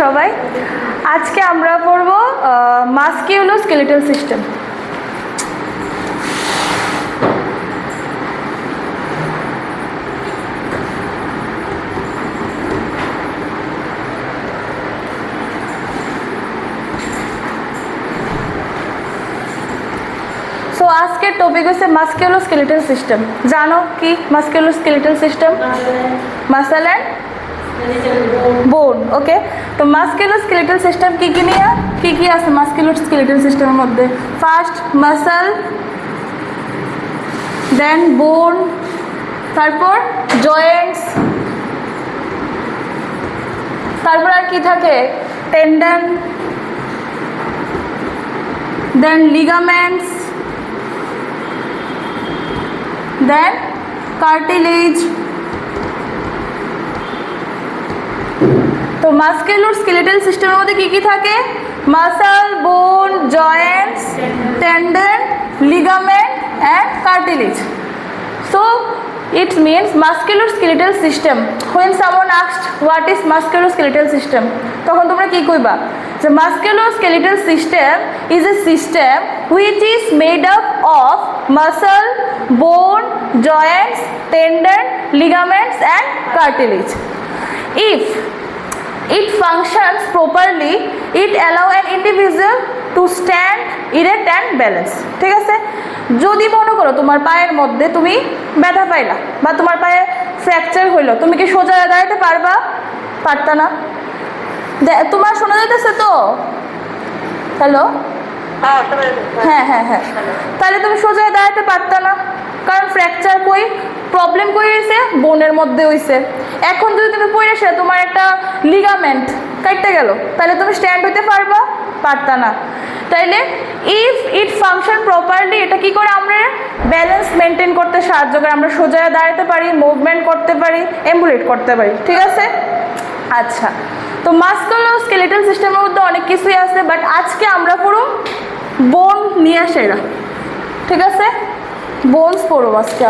সবাই। আজকে আমরা পড়ব মাস্কিউলোস্কেলেটাল সিস্টেম। সো আজকের টপিক হচ্ছে মাস্কিউলোস্কেলেটাল সিস্টেম। জানো কি মাস্কিউলোস্কেলেটাল সিস্টেম? মাসল অ্যান্ড বোন। ওকে, তো মাস্কুলোস্কেলেটাল সিস্টেম কি নিয়ে কি আছে মাস্কুলোস্কেলেটাল সিস্টেমের মধ্যে? ফার্স্ট মাসল, দেন বোন, তারপর জয়েন্টস, তারপর আর কি থাকে? টেন্ডন, দেন লিগামেন্টস, দেন কার্টিলেজ। তো মাস্কুলোস্কেলেটাল সিস্টেমের মধ্যে কি থাকে? মাসল, বোন, Joints, tendon, ligament and cartilage. So it means musculoskeletal system. When someone asked what is musculoskeletal system, তখন তোমরা কি কইবা? The musculoskeletal system is a system which is made up of muscle, bone, joints, tendon, ligaments and cartilage. If it functions properly, it allow an individual to stand erect and balance. ঠিক আছে, যদি মনে করো তোমার পায়ের মধ্যে তুমি ব্যথা পাইলা বা তোমার পায়ে ফ্র্যাকচার হইলো, তুমি কি সোজা দাঁড়াতে পারবা? পারতা না। তোমার শোনা যাইতেছে তো? হ্যালো, হ্যাঁ হ্যাঁ হ্যাঁ, তাহলে তুমি সোজা দাঁড়াতে পারতা না, কারণ ফ্র্যাকচার কই, প্রবলেম কই হয়েছে? বোনের মধ্যে হয়েছে। এখন যদি তুমি পড়ে আসে তোমার একটা লিগামেন্ট কাটতে গেল, তাহলে তুমি স্ট্যান্ড হইতে পারবা? পারতা না। তাইলে ইফ ইট ফাংশন প্রপারলি, এটা কি করে? আমরা ব্যালেন্স মেনটেন করতে সাহায্য করে, আমরা সোজা দাঁড়াতে পারি, মুভমেন্ট করতে পারি, এম্বুলেট করতে পারি। ঠিক আছে, আচ্ছা। তো মাস্কুলোস্কেলেটাল সিস্টেমের মধ্যে অনেক কিছুই আছে, বাট আজকে আমরা পুরো বোন নিয়ে আসে এরা। ঠিক আছে, বোনস পড়ব আজকে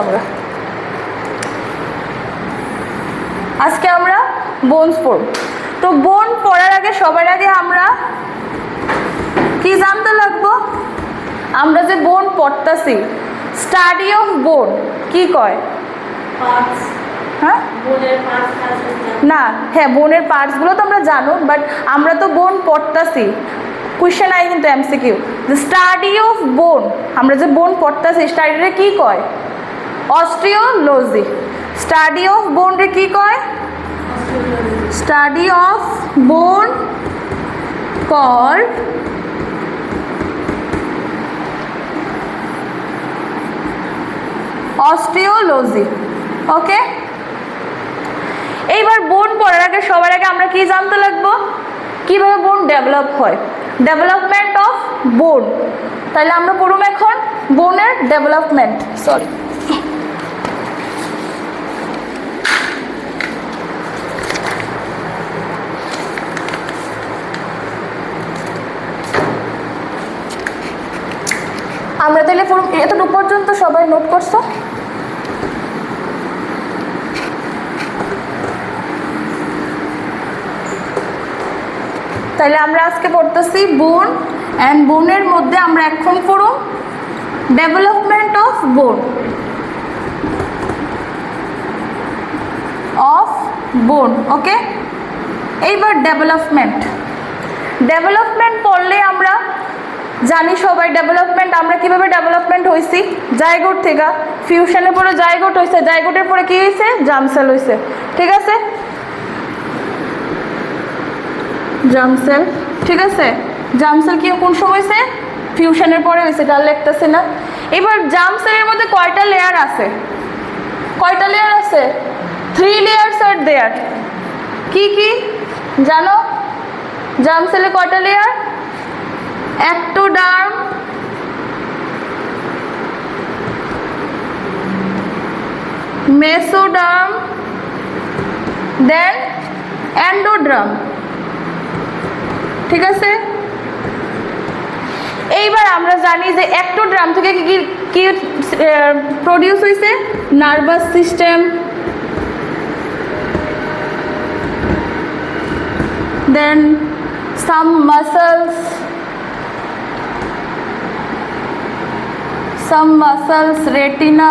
আমরা বোনস পড়ব। তো বোন পড়ার আগে সবার আগে আমরা কি জানতে লাগবো? আমরা যে বোন পড়তাছি, স্টাডি অফ বোন কি কয়? হ্যাঁ না, হ্যাঁ বোনের পার্টসগুলো তো আমরা জানো, বাট আমরা তো বোন পড়তাছি, কোয়েশ্চেন আই কিন্তু এমসিকিউ। দ্য স্টাডি অফ বোন, আমরা যে বোন পড়তাছি স্টাডিরে কি কয়? অস্টিওলজি। স্টাডি অফ বোন রে কি কয়? Study of bone called osteology. Okay, এইবার বোন পড়ার আগে সবার আগে আমরা কি জানতে লাগবো? কিভাবে বোন ডেভেলপ হয়, ডেভেলপমেন্ট অফ বোন। তাহলে আমরা পড়ব এখন বোনের ডেভেলপমেন্ট। সরি, আমরা তাহলে এতটুকু পর্যন্ত সবাই নোট করছো? তাহলে আমরা আজকে পড়তেছি বোন অ্যান্ড বোনের মধ্যে আমরা এখন পড়ব ডেভেলপমেন্ট অফ বোন। ওকে, এইবার ডেভেলপমেন্ট পড়লে আমরা জানি সবাই ডেভেলপমেন্ট, আমরা কিভাবে ডেভেলপমেন্ট হয়েছি? জাইগোট থেকে, ফিউশনের পরে জাইগোট হয়েছে, জাইগোটের পরে কি হয়েছে? জার্মসেল হয়েছে। ঠিক আছে, জার্মসেল। ঠিক আছে, জার্মসেল কি কোন সময় হয়েছে? ফিউশনের পরে হয়েছে, ডাল লিখতেছে না। এবার জার্মসেলের মধ্যে কয়টা লেয়ার আছে? 3 লেয়ার্স আর দেয়ার। কি কি জানো? জার্মসেলে কয়টা লেয়ার? एक्टोडार्म, मेसोडार्म, देन एंडोड्राम। ঠিক আছে, এইবার আমরা জানি যে एक्टोड्राम থেকে কি প্রডিউস হয়েছে? Nervous system, then some muscles, retina,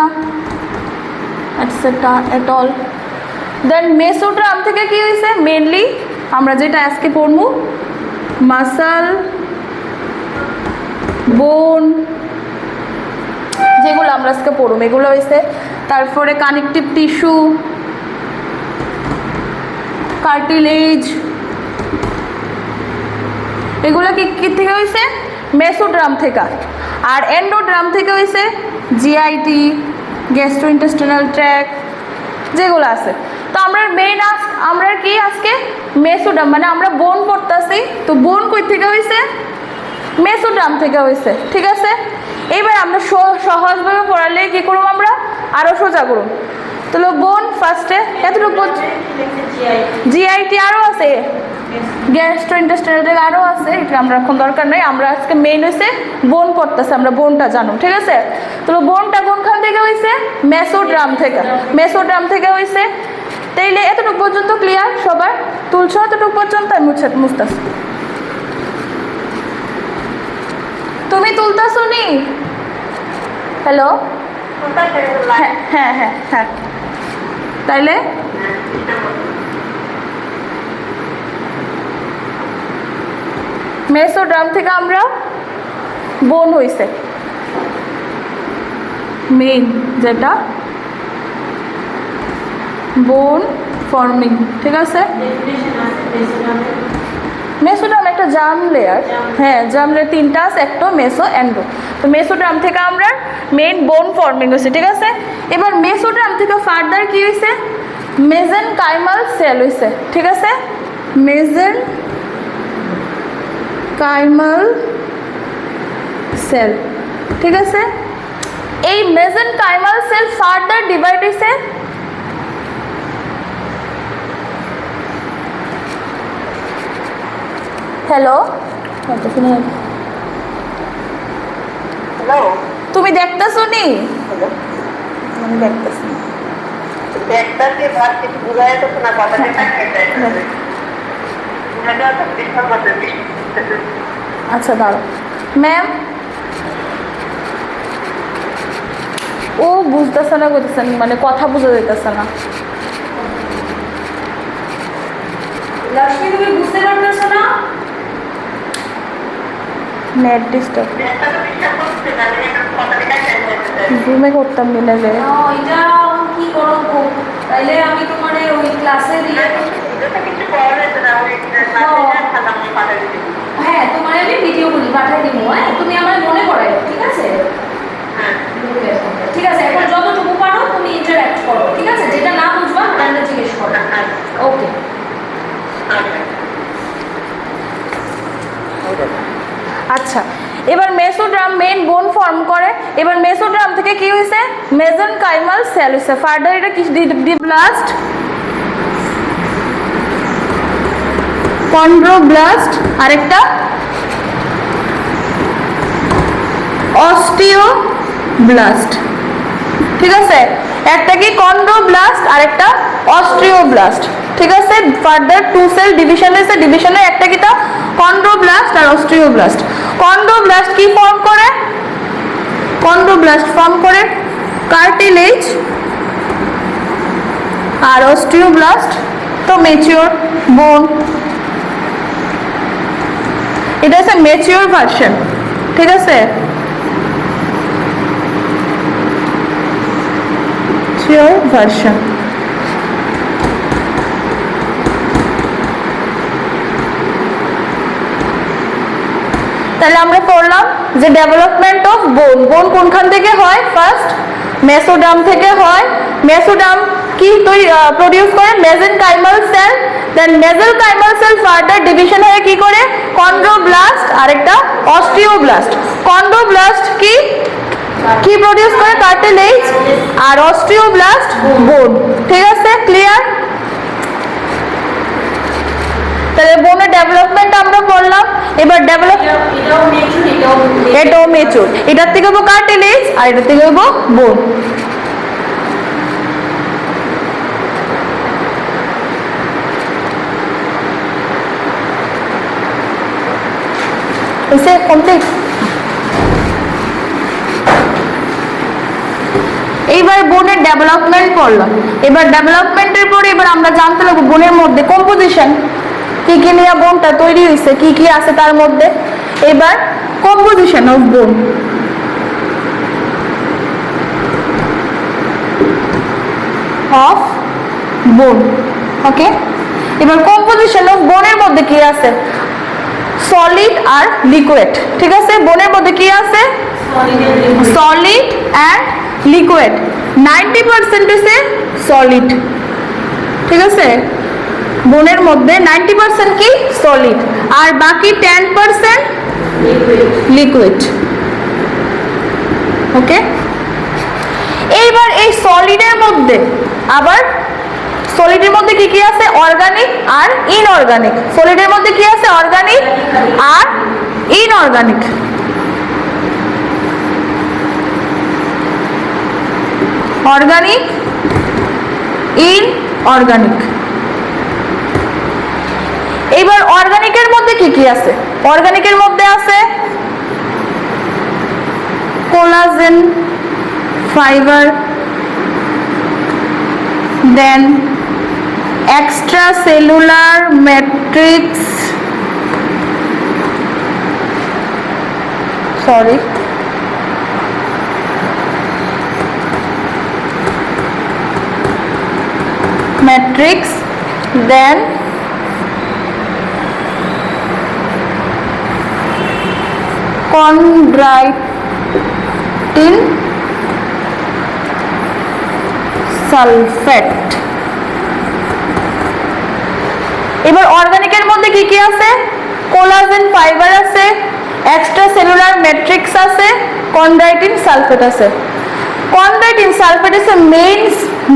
etc. at all. Then mesoderm থেকে কি হইছে মেইনলি আমরা যেটা আজকে পড়মু মাসল, বোন, যেগুলো আমরা আজকে পড়ব এগুলো হইছে। তারপরে কানেকটিভ টিস্যু, কার্টিলেজ, এগুলো কি থেকে হইছে মেসোড্রাম থেকে। আর এন্ডোড্রাম থেকে হইছে জিআইটি, গ্যাস্ট্রোইন্টেস্টিনাল ট্র্যাক্ট যেগুলো আছে। তো আমরা মেইন আমরা কি আজকে মেসোড্রাম মানে আমরা বোন পড়তেছি, তো বোন কই থেকে হইছে মেসোড্রাম থেকে হইছে, ঠিক আছে। এইবার আমরা সহজভাবে পড়ালে কি করব আমরা আরো সোজা করব। তাহলে বোন ফার্স্টে এতটুকু জিআইটি আরও আছে, গ্যাস্ট্রোইন্টেস্টাইনাল ট্র্যাক্ট আরও আছে, এটা আমরা এখন দরকার নেই। আমরা আজকে মেইন হইছে বোন পড়তেছে, আমরা বোনটা জানো, ঠিক আছে। তো বোনটা কোনখান থেকে হইছে মেসোড্রাম থেকে, মেসোড্রাম থেকে হইছে। তাইলে এতটুকু পর্যন্ত ক্লিয়ার সবার? তুলছো এতটুকু পর্যন্ত? আমি মুছতেছি, তুমি তুলতেছো নি? হ্যালো, হ্যাঁ হ্যাঁ হ্যাঁ হ্যাঁ। তাইলে মেসোড্রাম থেকে আমরা বোন হইছে মেইন, যেটা বোন ফর্মিং, ঠিক আছে। মেসোড্রাম একটা জার্ম লেয়ার, হ্যাঁ জার্ম লেয়ার তিনটা আছে, একটা মেসো এন্ডো। তো মেসোড্রাম থেকে আমরা মেইন বোন ফর্মিং হয়েছে, ঠিক আছে। এবার মেসোড্রাম থেকে ফার্দার কি হয়েছে মেজেনকাইমাল সেল হয়েছে, ঠিক আছে। মেজেনকাইমাল সেল, ঠিক আছে। এই মেজেনকাইমাল সেল ফার্দার ডিভাইড হয়েছে হ্যালো হ্যালো, তুমি দেখতেছো নি? আমি দেখতেছি দেখতাছি ভাত কিছু বুঝাই তো না, কথা আচ্ছা দাঁড়ো ম্যাম, ও বুঝতেছে না, বুঝতেছে না, মানে কথা বুঝা যাইতেছে না। লক্ষ্মী তুমি বুঝতে পারতেছো না? নেট ডিস্টার্ব, জুমে করতাম মিলে যে এটা কি করবো, তাইলে আমি তোমার ওই ক্লাসে দিয়ে কিছু করা যেত না, হ্যাঁ তোমার আমি ভিডিও গুলি পাঠিয়ে দিব। হ্যাঁ তুমি আমার মনে করাই, ঠিক আছে? ঠিক আছে, এখন যতটুকু পারো তুমি ইন্টারঅ্যাক্ট করো, ঠিক আছে? যেটা না বুঝবা তাহলে জিজ্ঞেস করো। ওকে, আচ্ছা। এবার মেসোড্রাম মেইন বোন ফর্ম করে। এবার মেসোড্রাম থেকে কি হয়েছে মেজেনকাইমাল সেল হয়েছে। ফার্দার এটা কি ডিব্লাস্ট, কন্ড্রোব্লাস্ট, আরেকটা অস্টিওব্লাস্ট, ঠিক আছে। একটা কি কন্ড্রোব্লাস্ট আরেকটা অস্টিওব্লাস্ট, ঠিক আছে। ফার্দার টু সেল ডিভিশন হয়েছে, ডিভিশনের একটা কিটা কন্ড্রোব্লাস্ট আর অস্টিওব্লাস্ট। কন্ড্রোব্লাস্ট কি ফর্ম করে? কন্ড্রোব্লাস্ট ফর্ম করে কার্টিলেজ, আর অস্টিওব্লাস্ট তো ম্যাচিওর বোন। এটা হচ্ছে ম্যাচিওর ভার্সন, ঠিক আছে। Mature version. তাহলে আমরা পড়লাম যে ডেভেলপমেন্ট অফ বোন। বোন কোনখান থেকে হয়? ফার্স্ট মেসোডার্ম থেকে হয়। মেসোডার্ম কি প্রডিউস করে? মেজেনকাইমাল সেল। দেন মেজেনকাইমাল সেল ফার্দার ডিভিশন হয়ে কি করে কন্ড্রোব্লাস্ট আর একটা অস্টিওব্লাস্ট। কন্ড্রোব্লাস্ট কি কি প্রডিউস করে? কার্টিলেজ, আর অস্টিওব্লাস্ট বোন, ঠিক আছে। ক্লিয়ার? তাহলে বোনের ডেভেলপমেন্ট আমরা পড়লাম। এবার ডেভেলপ এটাও মেচুর, এটার থেকে হবো কার্টিলেজ আর এটার থেকে হবো বোন। হয়েছে কমপ্লিট। এইবার বোনের ডেভেলপমেন্ট করলাম। এবার ডেভেলপমেন্টের পরে এবার আমরা জানতে লাগবো বোনের মধ্যে কম্পোজিশন, কি কি নিয়ে বোনটা তৈরি হয়েছে, কি কি আছে তার মধ্যে। এবার কম্পোজিশন অফ বোন। অফ বোন, ওকে। এবার কম্পোজিশন অফ বোনের মধ্যে কি আছে, সলিড আর লিকুইড, ঠিক আছে। বোনের মধ্যে কি আছে, সলিড অ্যান্ড লিকুইড। 90% আছে সলিড, ঠিক আছে। বোনের মধ্যে 90% কি সলিড, আর বাকি 10% লিকুইড, ওকে। এইবার এই সলিডের মধ্যে আবার সলিডের মধ্যে কি কি আছে, অর্গানিক আর ইনঅর্গানিক। সলিডের মধ্যে কি আছে, অর্গানিক আর ইনঅর্গানিক। Organic, inorganic. এবার অর্গানিকের মধ্যে কি কি আছে, অর্গানিকের মধ্যে আছে কোলাজেন ফাইবার, দেন extracellular matrix, sorry, matrix, then chondroitin sulphate. এবার অর্গানিকের মধ্যে কি কি আছে, কোলাজেন ফাইবার আছে, এক্সট্রা সেলুলার ম্যাট্রিক্স আছে, কন্ড্রাইটিন সালফেট আছে। কন্ড্রাইটিন সালফেট is a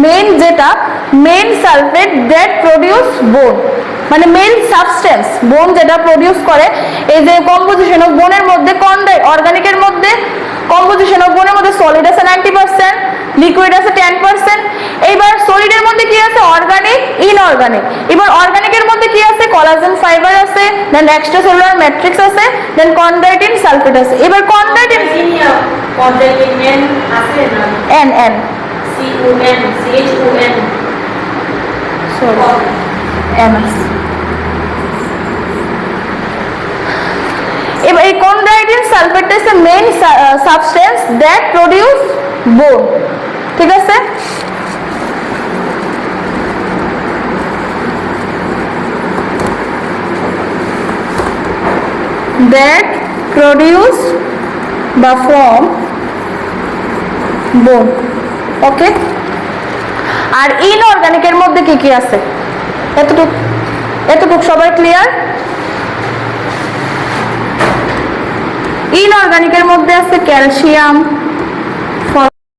মেইন যেটা মেইন সালফেট দ্যাট প্রডিউস বোন, মানে মেইন সাবস্টেন্স বোন যেটা প্রডিউস করে। এই যে কম্পোজিশন অফ বোনের মধ্যে অর্গানিকের মধ্যে কম্পোজিশন অফ বোনের মধ্যে সলিড আছে 90%, লিকুইড আছে 10%। এইবার সলিডের মধ্যে কি আছে, অর্গানিক, ইনঅর্গানিক। এবার অর্গানিকের মধ্যে কি আছে, কোলাজেন ফাইবার আছে, দেন এক্সট্রাসেলুলার ম্যাট্রিক্স আছে, দেন কন্ড্রাইটিন সালফেট আছে। এবার কন্ড্রাইটিন এন আছে না, N N CHON sorry N আছে। এবার এই কন্ড্রাইটিন sulphate is the main substance that produce বোন, ঠিক আছে। that produce বা form bone, ওকে। আর ইনঅর্গানিকের মধ্যে কি কি আছে, এতটুকু সবাই ক্লিয়ার। ইনঅর্গানিকের মধ্যে আছে ক্যালসিয়াম,